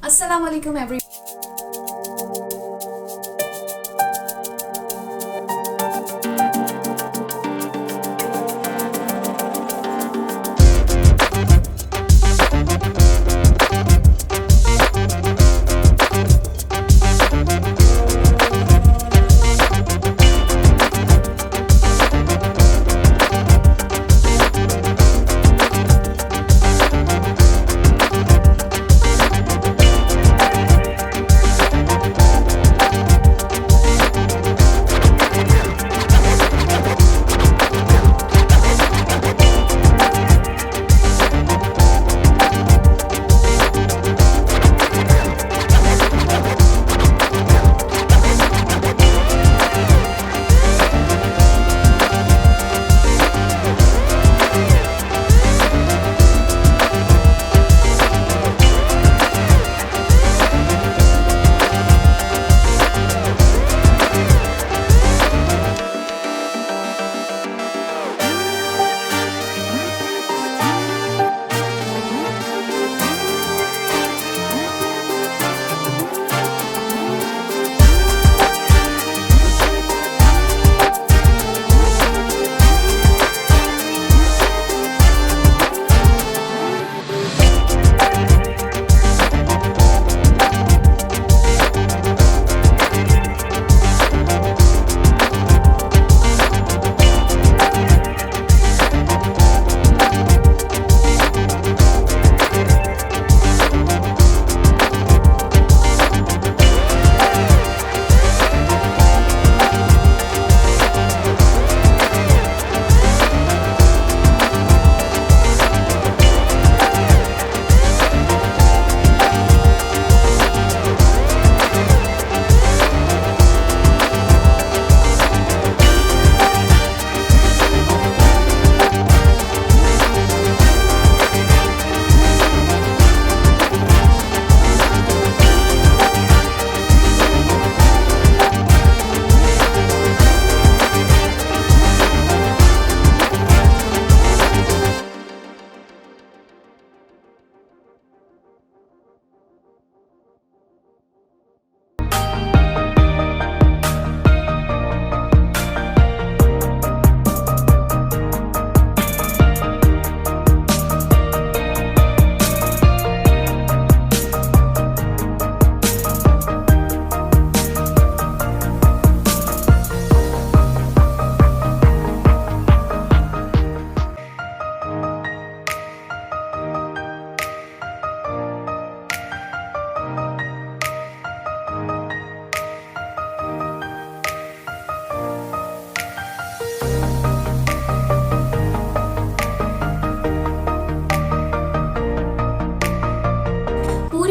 अस्सलाम वालेकुम एवरी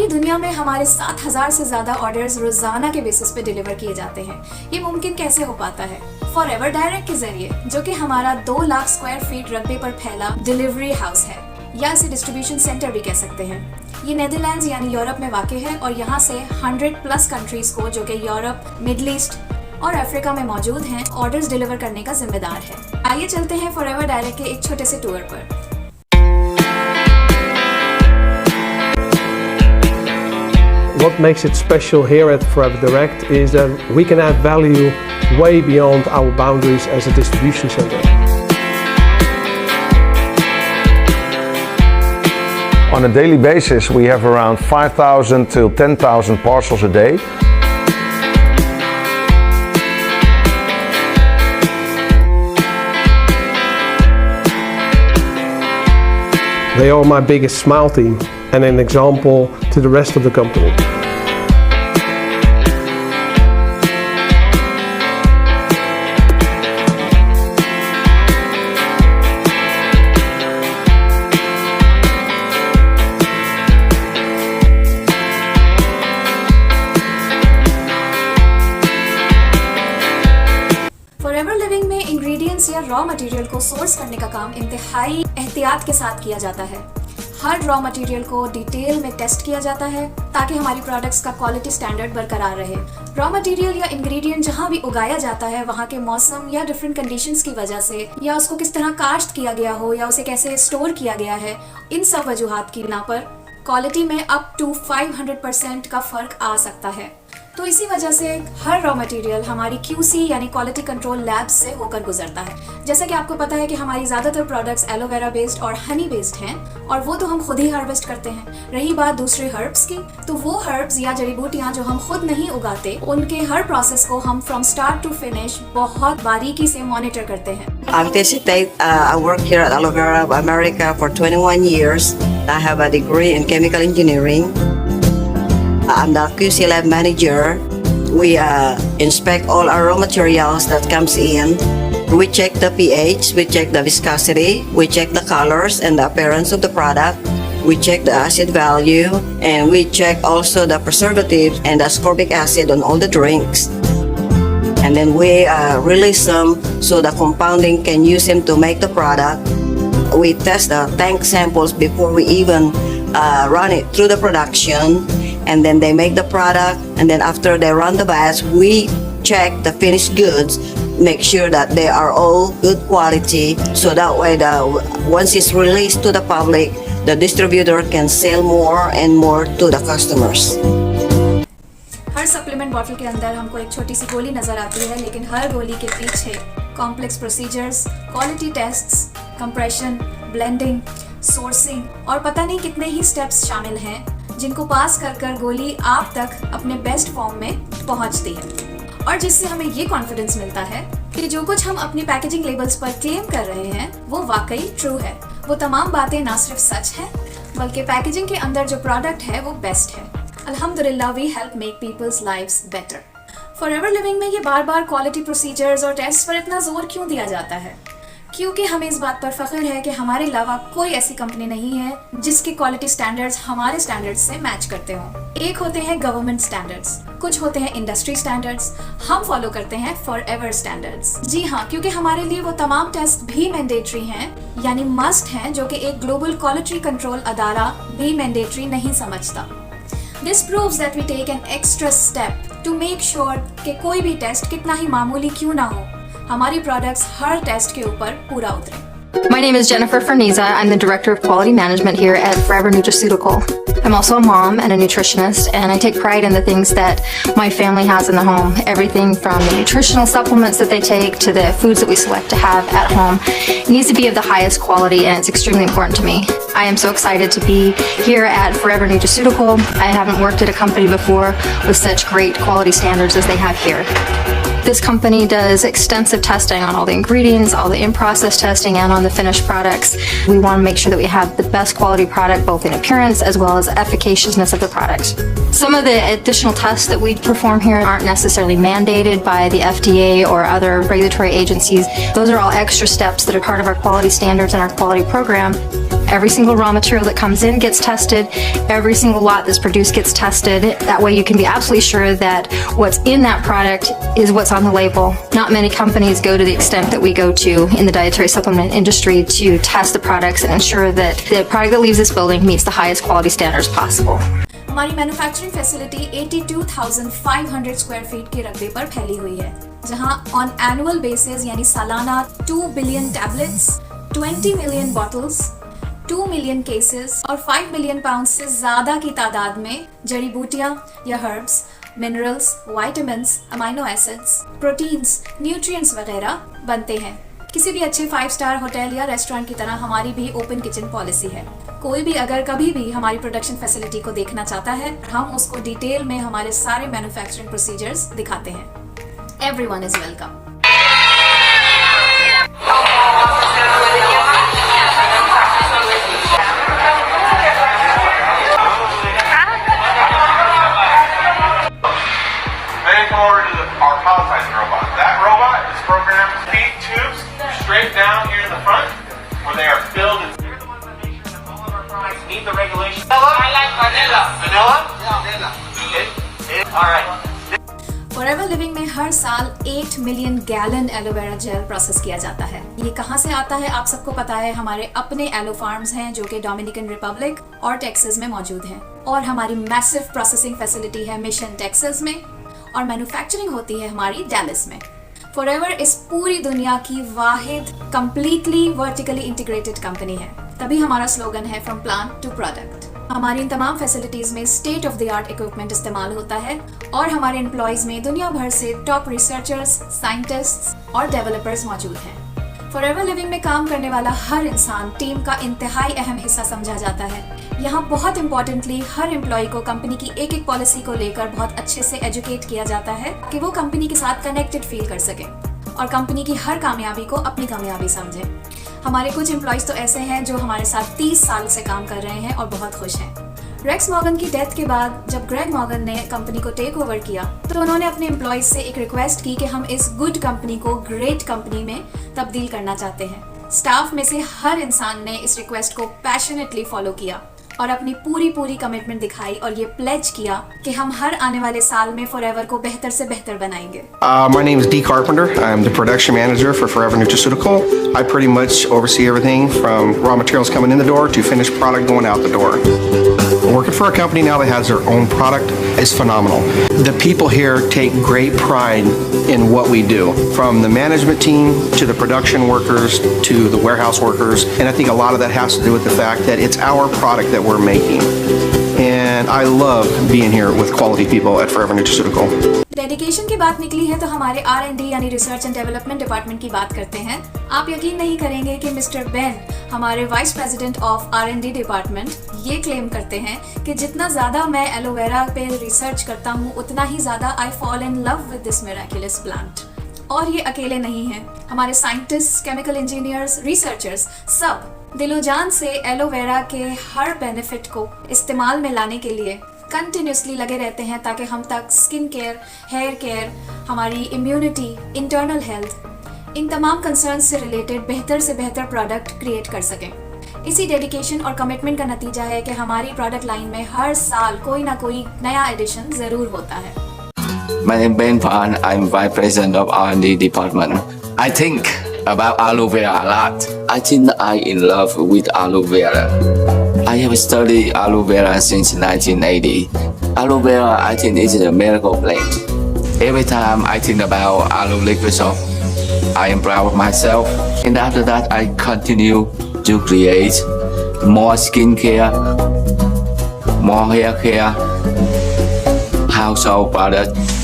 दुनिया में हमारे 7,000 से ज्यादा ऑर्डर्स रोजाना के बेसिस पे डिलीवर किए जाते हैं। ये मुमकिन कैसे हो पाता है? फॉरएवर डायरेक्ट के जरिए, जो कि हमारा 2 लाख स्क्वायर फीट रकबे पर फैला डिलीवरी हाउस है, या इसे डिस्ट्रीब्यूशन सेंटर भी कह सकते हैं। ये नेदरलैंड्स यानी यूरोप में वाक़ है और यहाँ से 100+ कंट्रीज को, जो कि यूरोप, मिडल ईस्ट और अफ्रीका में मौजूद हैं, ऑर्डर्स डिलीवर करने का जिम्मेदार है। आइए चलते हैं फॉरएवर डायरेक्ट के एक छोटे से टूर पर। What makes it special here at Forever Direct is that we can add value way beyond our boundaries as a distribution center. On a daily basis, we have around 5,000 to 10,000 parcels a day. They are my biggest smile team and an example to the rest of the company. Forever living में ingredients या raw material को source करने का काम इंतहाई एहतियात के साथ किया जाता है। हर रॉ मटेरियल को डिटेल में टेस्ट किया जाता है ताकि हमारी प्रोडक्ट्स का क्वालिटी स्टैंडर्ड बरकरार रहे। रॉ मटेरियल या इंग्रेडिएंट जहाँ भी उगाया जाता है, वहाँ के मौसम या डिफरेंट कंडीशंस की वजह से, या उसको किस तरह काश्त किया गया हो, या उसे कैसे स्टोर किया गया है, इन सब वजूहात की बिना पर क्वालिटी में अप टू 500% का फर्क आ सकता है। तो इसी वजह से हर रॉ मटेरियल हमारी QC यानी क्वालिटी कंट्रोल लैब से होकर गुजरता है। जैसा कि आपको पता है कि हमारी ज़्यादातर प्रोडक्ट्स एलोवेरा बेस्ड और हनी बेस्ड हैं और वो तो हम खुद ही हार्वेस्ट करते हैं। रही बात दूसरे हर्ब्स की, तो वो हर्ब्स या जड़ी बूटियाँ जो हम खुद नहीं उगाते, उनके हर प्रोसेस को हम फ्रॉम स्टार्ट टू फिनिश बहुत बारीकी से मॉनिटर करते हैं। I'm Tessie Tate. I work here at Aloe Vera America for 21 years. I have a degree in chemical engineering. I'm the QC lab manager. We inspect all our raw materials that comes in. We check the pH, we check the viscosity, we check the colors and the appearance of the product. We check the acid value, and we check also the preservatives and the ascorbic acid on all the drinks. And then we release them so the compounding can use them to make the product. We test the tank samples before we even run it through the production, and then they make the product, and then after they run the batch, we check the finished goods, make sure that they are all good quality, so that way once it's released to the public, the distributor can sell more and more to the customers. Her supplement bottle के अंदर हमको एक छोटी सी गोली नजर आती है, लेकिन हर गोली के पीछे complex procedures, quality tests, compression, blending, sourcing और पता नहीं कितने ही स्टेप्स शामिल हैं, जिनको पास कर कर गोली आप तक अपने बेस्ट फॉर्म में पहुंचती है। और जिससे हमें ये कॉन्फिडेंस मिलता है कि जो कुछ हम अपनी पैकेजिंग लेबल्स पर क्लेम कर रहे हैं वो वाकई ट्रू है। वो तमाम बातें ना सिर्फ सच हैं, बल्कि पैकेजिंग के अंदर जो प्रोडक्ट है वो बेस्ट है। अल्हम्दुलिल्लाह we help make people's lives better. Forever living में ये बार बार क्वालिटी प्रोसीजर्स और टेस्ट पर इतना जोर क्यों दिया जाता है? क्योंकि हमें इस बात पर फख्र है कि हमारे अलावा कोई ऐसी कंपनी नहीं है जिसके क्वालिटी स्टैंडर्ड्स हमारे स्टैंडर्ड्स से मैच करते हों। एक होते हैं गवर्नमेंट स्टैंडर्ड्स, कुछ होते हैं इंडस्ट्री स्टैंडर्ड्स, हम फॉलो करते हैं फॉरएवर स्टैंडर्ड्स। जी हाँ, क्योंकि हमारे लिए वो तमाम टेस्ट भी मैंडेटरी हैं, यानी मस्ट हैं, जो कि एक ग्लोबल क्वालिटी कंट्रोल अदारा भी मैंडेटरी नहीं समझता। This proves that we take an extra step to make sure कि कोई भी टेस्ट कितना ही मामूली क्यों ना हो, हमारी प्रोडक्ट्स हर टेस्ट के ऊपर पूरा उतरे। My name is Jennifer Ferniza. I'm the Director of Quality Management here at Forever Nutraceutical. I'm also a mom and a nutritionist, and I take pride in the things that my family has in the home. Everything from the nutritional supplements that they take to the foods that we select to have at home. It needs to be of the highest quality, and it's extremely important to me. I am so excited to be here at Forever Nutraceutical. I haven't worked at a company before with such great quality standards as they have here. This company does extensive testing on all the ingredients, all the in-process testing, and on the finished products. We want to make sure that we have the best quality product, both in appearance as well as efficaciousness of the product. Some of the additional tests that we perform here aren't necessarily mandated by the FDA or other regulatory agencies. Those are all extra steps that are part of our quality standards and our quality program. Every single raw material that comes in gets tested. Every single lot that's produced gets tested. That way you can be absolutely sure that what's in that product is what's on the label. Not many companies go to the extent that we go to in the dietary supplement industry to test the products and ensure that the product that leaves this building meets the highest quality standards possible. हमारी manufacturing facility 82,500 square feet के रकबे पर फैली हुई है, जहां on annual basis यानी सालाना 2 billion tablets, 20 million bottles, 2 million cases और 5 मिलियन पाउंड से ज्यादा की तादाद में जड़ी बूटियां या herbs, minerals, vitamins, amino acids, proteins, nutrients वगैरह बनते हैं। किसी भी अच्छे 5 स्टार होटल या रेस्टोरेंट की तरह हमारी भी ओपन किचन पॉलिसी है। कोई भी अगर कभी भी हमारी प्रोडक्शन फैसिलिटी को देखना चाहता है, हम उसको डिटेल में हमारे सारे मैन्युफैक्चरिंग प्रोसीजर्स दिखाते हैं। Everyone is welcome. Our palletizing robot. That robot is programmed to feed tubes straight down here in the front, where they are filled. And they're the ones that make sure that all of our products meet the regulations. I like vanilla. Vanilla? Yeah, vanilla. All right. Forever living में हर साल 8 million gallon aloe vera gel process किया जाता है। ये कहाँ से आता है आप सबको पता है, हमारे अपने एलो फार्म्स हैं जो कि डोमिनिकन रिपब्लिक और टेक्सास में मौजूद हैं, और हमारी मैसिव प्रोसेसिंग फैसिलिटी है मिशन टेक्सास में, और मैन्युफैक्चरिंग होती है हमारी डैलस में। फॉरएवर इस पूरी दुनिया की वाहिद कंप्लीटली वर्टिकली इंटीग्रेटेड कंपनी है, तभी हमारा स्लोगन है फ्रॉम प्लांट टू प्रोडक्ट। हमारी इन तमाम फैसिलिटीज में state of the art equipment इस्तेमाल होता है और हमारे एम्प्लॉयज में दुनिया भर से टॉप रिसर्चर्स, साइंटिस्ट्स और डेवलपर्स मौजूद हैं। फॉरएवर लिविंग में काम करने वाला हर इंसान टीम का इंतहाई अहम हिस्सा समझा जाता है। यहाँ बहुत इंपॉर्टेंटली हर एम्प्लॉय को कंपनी की एक एक पॉलिसी को लेकर बहुत अच्छे से एजुकेट किया जाता है कि वो कंपनी के साथ कनेक्टेड फील कर सके और कंपनी की हर कामयाबी को अपनी कामयाबी समझें। हमारे कुछ एम्प्लॉयज तो ऐसे हैं जो हमारे साथ 30 साल से काम कर रहे हैं और बहुत खुश हैं। रेक्स मॉर्गन की डेथ के बाद जब ग्रेग मॉर्गन ने कंपनी को टेक ओवर किया तो उन्होंने अपने एम्प्लॉयज से एक रिक्वेस्ट की कि हम इस गुड कंपनी को ग्रेट कंपनी में तब्दील करना चाहते हैं। स्टाफ में से हर इंसान ने इस रिक्वेस्ट को पैशनेटली फॉलो किया और अपनी पूरी कमिटमेंट दिखाई और ये प्लेज किया कि हम हर आने वाले साल में फॉरएवर को बेहतर से बेहतर बनाएंगे। My name is Dee Carpenter. I'm the production manager for Forever Nutraceutical. I pretty much oversee everything from raw materials coming in the door to finished product going out the door. Working for a company now that has their own product is phenomenal. The people here take great pride in what we do, from the management team to the production workers to the warehouse workers, and I think a lot of that has to do with the fact that it's our product that we're making. And I love being here with quality people at Forever Nutraceutical. Dedication की बात निकली है तो हमारे R&D यानी research and development department की बात करते हैं। आप यकीन नहीं करेंगे कि मिस्टर बेन, हमारे vice president of R&D department, ये क्लेम करते हैं कि जितना ज़्यादा मैं एलोवेरा पे रिसर्च करता हूँ उतना ही ज़्यादा I fall in love with this miraculous plant. और ये अकेले नहीं हैं, हमारे साइंटिस्ट, केमिकल इंजीनियर्स, रिसर्चर्स सब दिलो जान से एलोवेरा के हर बेनिफिट को इस्तेमाल में लाने के लिए कंटिन्यूसली लगे रहते हैं ताकि हम तक स्किन केयर, हेयर केयर, हमारी इम्यूनिटी, इंटरनल हेल्थ, इन तमाम कंसर्न से रिलेटेड बेहतर से बेहतर प्रोडक्ट क्रिएट कर सकें। इसी डेडिकेशन और कमिटमेंट का नतीजा है कि हमारी प्रोडक्ट लाइन में हर साल कोई ना कोई नया एडिशन ज़रूर होता है। My name is Ben Phan. I'm Vice President of R&D Department. I think about aloe vera a lot. I think I'm in love with aloe vera. I have studied aloe vera since 1980. Aloe vera, I think, is a miracle plant. Every time I think about aloe liquid soap, I am proud of myself. And after that, I continue to create more skincare, more hair care, household products,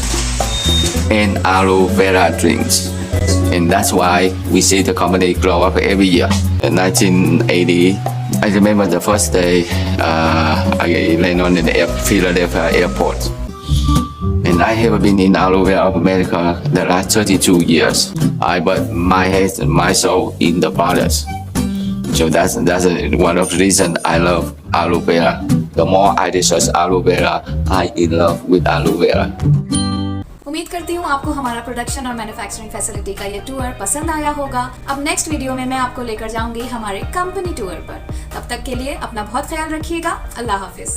and aloe vera drinks. And that's why we see the company grow up every year. In 1980, I remember the first day I landed on the Philadelphia airport. And I have been in aloe vera of America the last 32 years. I put my head and my soul in the products. So that's one of the reasons I love aloe vera. The more I research aloe vera, I in love with aloe vera. उम्मीद करती हूँ आपको हमारा production और manufacturing facility का ये tour पसंद आया होगा। अब नेक्स्ट वीडियो में मैं आपको लेकर जाऊंगी हमारे कंपनी टूर पर। तब तक के लिए अपना बहुत ख्याल रखिएगा। अल्लाह हाफिज।